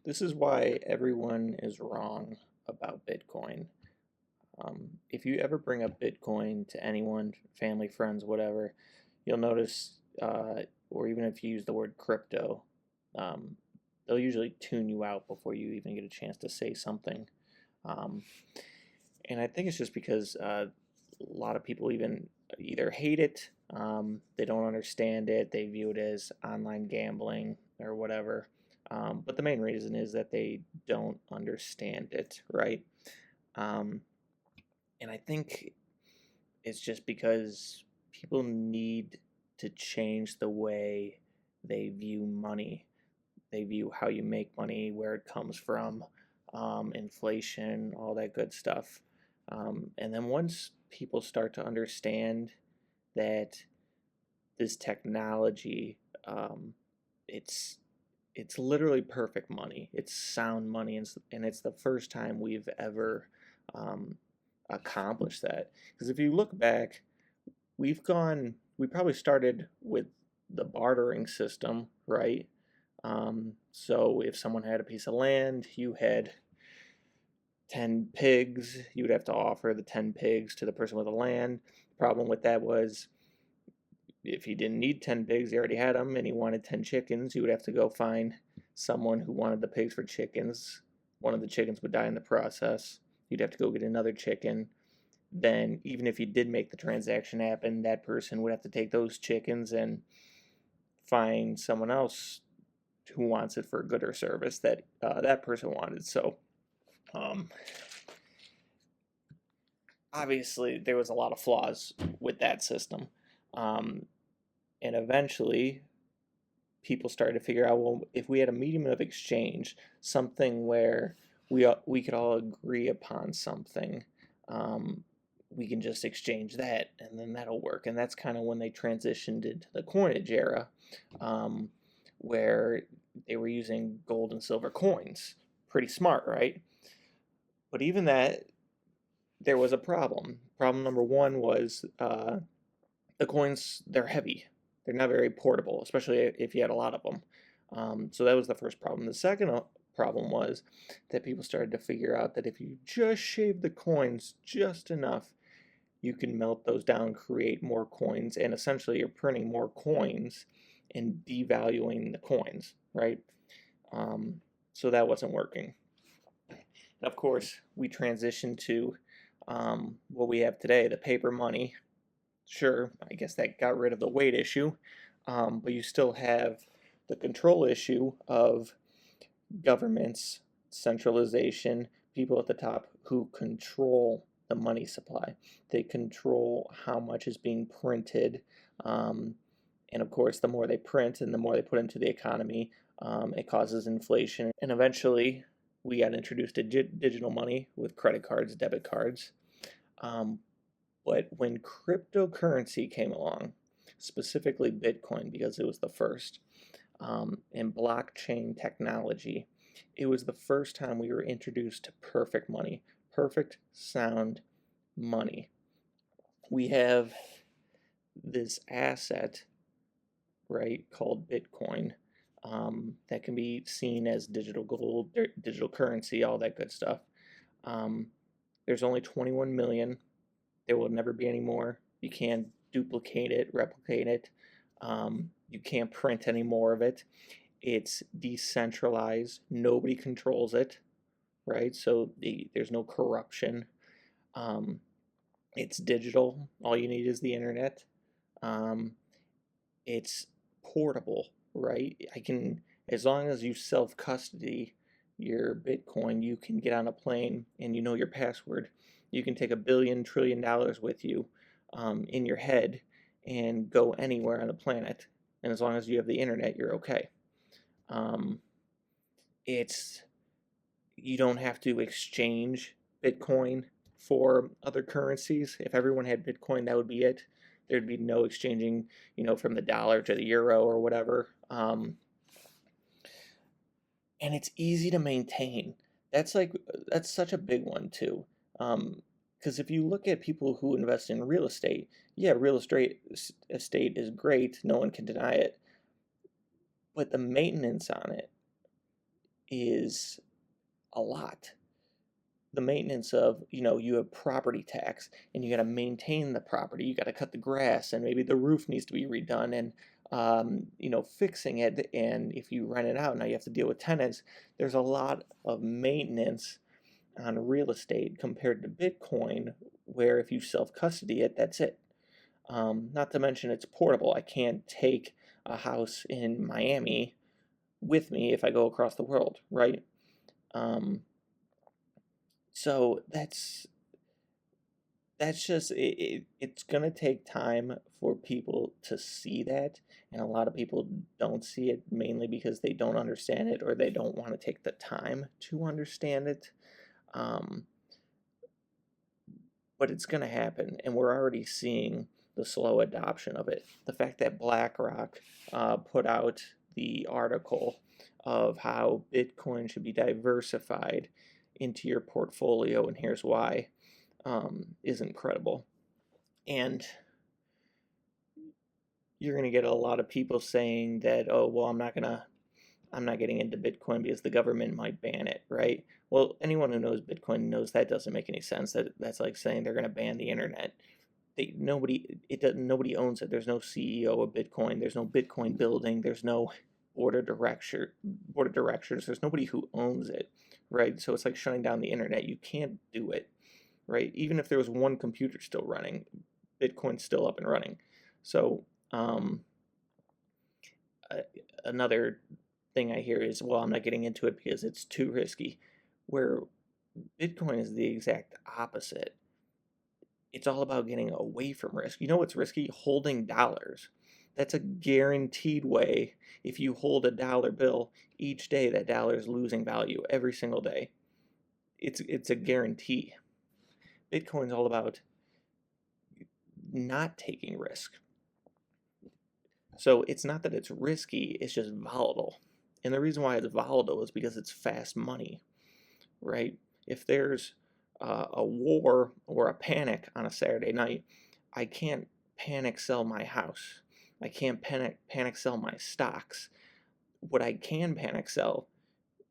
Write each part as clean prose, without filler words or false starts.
This is why everyone is wrong about Bitcoin. If you ever bring up Bitcoin to anyone, family, friends, whatever, you'll notice, or even if you use the word crypto, um, they'll usually tune you out before you even get a chance to say something. Um, and I think it's just because a lot of people either hate it, they don't understand it, they view it as online gambling or whatever. But the main reason is that they don't understand it, right? Um, and I think it's just because people need to change the way they view money. They view how you make money, where it comes from, inflation, all that good stuff. And then once people start to understand that this technology, it's it's literally perfect money. It's sound money, and it's the first time we've ever um, accomplished that. Because if you look back, we probably started with the bartering system, right? So if someone had a piece of land, you had 10 pigs, you would have to offer the 10 pigs to the person with the land. The problem with that was if he didn't need 10 pigs, he already had them, and he wanted 10 chickens, you would have to go find someone who wanted the pigs for chickens. One of the chickens would die in the process. You'd have to go get another chicken. Then, even if you did make the transaction happen, that person would have to take those chickens and find someone else who wants it for a good or service that that person wanted. So, um, obviously, there was a lot of flaws with that system. Um, and eventually, people started to figure out, well, if we had a medium of exchange, something where we could all agree upon something, um, we can just exchange that, and then that'll work. And that's kind of when they transitioned into the coinage era, um, where they were using gold and silver coins. Pretty smart, right? But even that, there was a problem. Problem number one was the coins, they're heavy. They're not very portable, especially if you had a lot of them. So that was the first problem. The second problem was that people started to figure out that if you just shave the coins just enough, you can melt those down, create more coins, and essentially you're printing more coins and devaluing the coins, right? Um, so that wasn't working. And of course, we transitioned to what we have today, the paper money. Sure, I guess that got rid of the weight issue, but you still have the control issue of governments, centralization, people at the top who control the money supply. They control how much is being printed. Um, and of course, the more they print and the more they put into the economy, it causes inflation. And eventually, we got introduced to digital money with credit cards, debit cards. Um, but when cryptocurrency came along, specifically Bitcoin, because it was the first, and blockchain technology, it was the first time we were introduced to perfect money, perfect sound money. We have this asset, right, called Bitcoin, that can be seen as digital gold, digital currency, all that good stuff. Um, there's only 21 million. There will never be any more. You can't duplicate it, replicate it. You can't print any more of it. It's decentralized. Nobody controls it, right? So there's no corruption. Um, it's digital. All you need is the internet. Um, it's portable, right? As long as you self custody your Bitcoin, you can get on a plane and you know your password. You can take $1 billion, $1 trillion with you in your head and go anywhere on the planet. And as long as you have the internet, you're okay. Um, it's You don't have to exchange Bitcoin for other currencies. If everyone had Bitcoin, that would be it. There'd be no exchanging, from the dollar to the euro or whatever. And it's easy to maintain. That's such a big one too. Because if you look at people who invest in real estate, yeah, estate is great. No one can deny it. But the maintenance on it is a lot. The maintenance of, you have property tax and you got to maintain the property, you got to cut the grass, and maybe the roof needs to be redone, and fixing it. And if you rent it out, now you have to deal with tenants. There's a lot of maintenance on real estate compared to Bitcoin, where if you self custody it, that's it. Not to mention it's portable. I can't take a house in Miami with me if I go across the world, right? Um, so that's just it's gonna take time for people to see that, and a lot of people don't see it, mainly because they don't understand it or they don't want to take the time to understand it. Um, but it's gonna happen, and we're already seeing the slow adoption of it. The fact that BlackRock put out the article of how Bitcoin should be diversified into your portfolio, and here's why, is incredible. And you're going to get a lot of people saying that, oh, well, I'm not getting into Bitcoin because the government might ban it, right? Well, anyone who knows Bitcoin knows that doesn't make any sense. That's like saying they're going to ban the internet. Nobody owns it. There's no CEO of Bitcoin. There's no Bitcoin building. There's no board of directors. There's nobody who owns it, right? So it's like shutting down the internet. You can't do it, right? Even if there was one computer still running, Bitcoin's still up and running. So um, another thing I hear is, well, I'm not getting into it because it's too risky. Where Bitcoin is the exact opposite. It's all about getting away from risk. You know what's risky? Holding dollars. That's a guaranteed way. If you hold a dollar bill each day, that dollar is losing value every single day. It's a guarantee. Bitcoin's all about not taking risk. So it's not that it's risky, it's just volatile. And the reason why it's volatile is because it's fast money, right? If there's a war or a panic on a Saturday night, I can't panic sell my house. I can't panic sell my stocks. What I can panic sell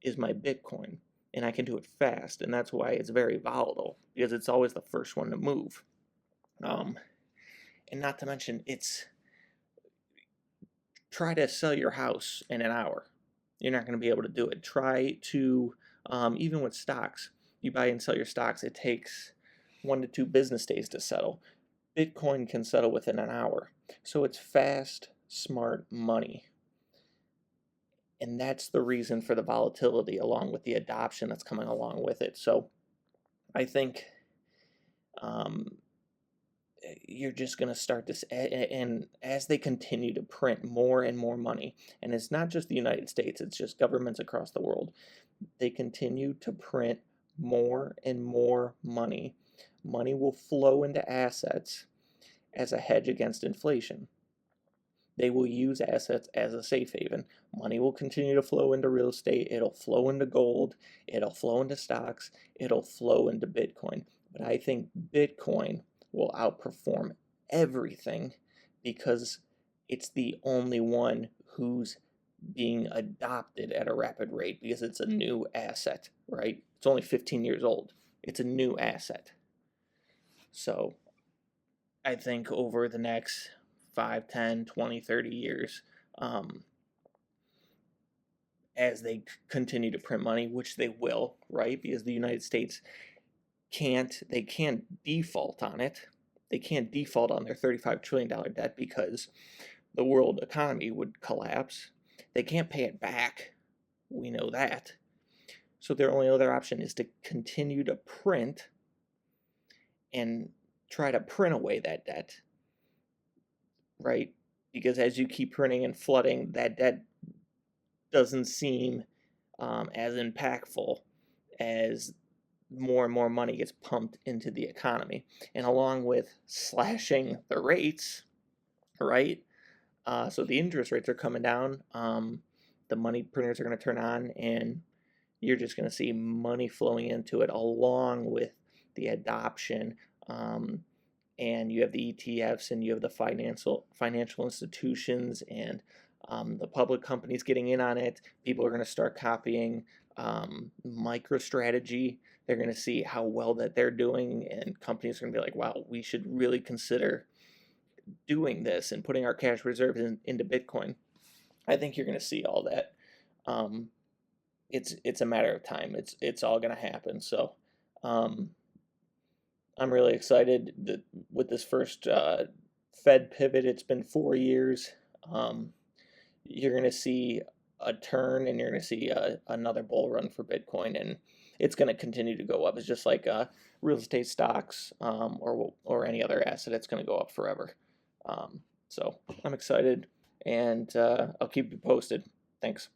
is my Bitcoin, and I can do it fast, and that's why it's very volatile, because it's always the first one to move. Um, and not to mention, try to sell your house in an hour. You're not going to be able to do it. Try to, even with stocks, you buy and sell your stocks, it takes 1 to 2 business days to settle. Bitcoin can settle within an hour. So it's fast, smart money. And that's the reason for the volatility, along with the adoption that's coming along with it. So I think um, you're just going to start this, and as they continue to print more and more money, and it's not just the United States, it's just governments across the world, they continue to print more and more money. Money will flow into assets as a hedge against inflation. They will use assets as a safe haven. Money will continue to flow into real estate, it'll flow into gold, it'll flow into stocks, it'll flow into Bitcoin. But I think Bitcoin will outperform everything because it's the only one who's being adopted at a rapid rate, because it's a new asset, right? It's only 15 years old. It's a new asset. So I think over the next 5, 10, 20, 30 years, um, as they continue to print money, which they will, right? Because the United States can't default on it. They can't default on their $35 trillion debt because the world economy would collapse. They can't pay it back. We know that. So their only other option is to continue to print and try to print away that debt, right? Because as you keep printing and flooding, that debt doesn't seem as impactful as more and more money gets pumped into the economy. And along with slashing the rates, right? So the interest rates are coming down. The money printers are going to turn on, and you're just going to see money flowing into it, along with the adoption. And you have the ETFs, and you have the financial institutions, and The public companies getting in on it. People are going to start copying MicroStrategy. They're going to see how well that they're doing, and companies are going to be like, wow, we should really consider doing this and putting our cash reserves into Bitcoin. I think you're going to see all that. Um, it's a matter of time. It's all going to happen. So um, I'm really excited that with this first Fed pivot. It's been 4 years. Um, you're going to see a turn, and you're going to see another bull run for Bitcoin, and it's going to continue to go up. It's just like real estate stocks, or any other asset. It's going to go up forever. So I'm excited, and I'll keep you posted. Thanks.